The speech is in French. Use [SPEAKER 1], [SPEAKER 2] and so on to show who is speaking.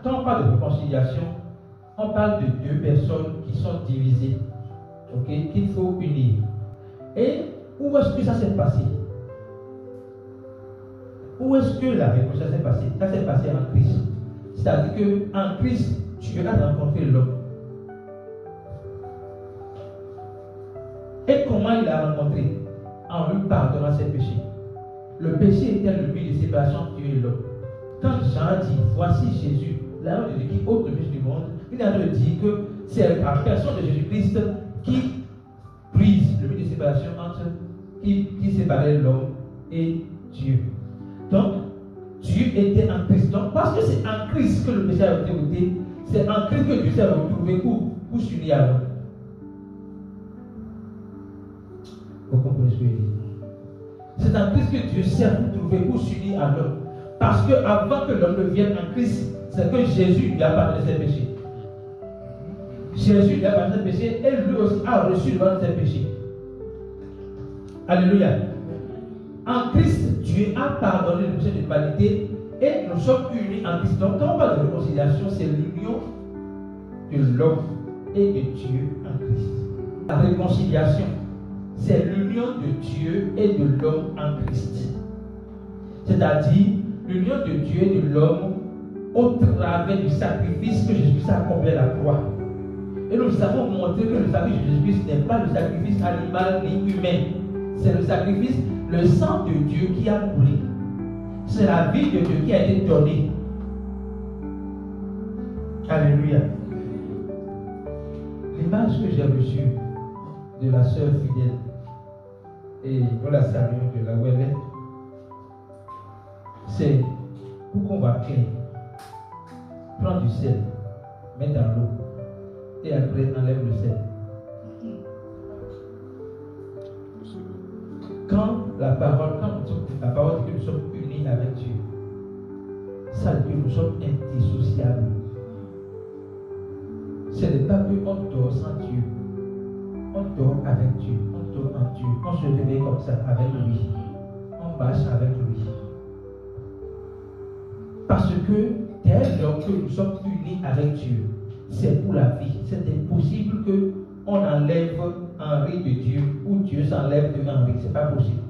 [SPEAKER 1] Quand on parle de réconciliation, on parle de deux personnes qui sont divisées, okay, qu'il faut unir. Et où est-ce que ça s'est passé? Où est-ce que la réconciliation s'est passée? Ça s'est passé en Christ. C'est-à-dire qu'en Christ, Dieu a rencontré l'homme. Et comment il l'a rencontré? En lui pardonnant ses péchés. Le péché était le but de séparation entre Dieu et l'homme. Quand Jean dit, voici Jésus, l'agneau de Dieu qui ôte le péché du monde, il est en train de dire que c'est la personne de Jésus-Christ qui brise le but de séparation entre qui séparait l'homme et Dieu. Donc, Dieu était en Christ. Donc, parce que c'est en Christ que le péché a été ôté, c'est en Christ que Dieu s'est retrouvé pour s'unir à l'homme. Vous comprenez ce que je dis? C'est en Christ que Dieu s'est retrouvé pour s'unir à l'homme. Parce que avant que l'homme ne vienne en Christ, c'est que Jésus lui a pardonné ses péchés. Jésus lui a pardonné ses péchés et lui aussi a reçu le pardon de ses péchés. Alléluia. En Christ, Dieu a pardonné le péché de l'humanité et nous sommes unis en Christ. Donc, quand on parle de réconciliation, c'est l'union de l'homme et de Dieu en Christ. La réconciliation, c'est l'union de Dieu et de l'homme en Christ. C'est-à-dire l'union de Dieu et de l'homme au travers du sacrifice que Jésus a accompli à la croix. Et nous avons montré que le sacrifice de Jésus n'est pas le sacrifice animal ni humain. C'est le sacrifice, le sang de Dieu qui a coulé. C'est la vie de Dieu qui a été donnée. Alléluia. L'image que j'ai reçue de la sœur fidèle, et nous la saluons de la où elle est, c'est pour qu'on va créer. Prends du sel, mets dans l'eau, et après enlève le sel. Quand la parole dit que nous sommes unis avec Dieu, ça veut dire que nous sommes indissociables. Ce n'est pas qu'on dort sans Dieu. On dort avec Dieu, on dort en Dieu, on se réveille comme ça avec lui, on marche avec lui. Parce que dès lors que nous sommes unis avec Dieu, c'est pour la vie. C'est impossible qu'on enlève Henri de Dieu ou Dieu s'enlève de Henri. Ce n'est pas possible.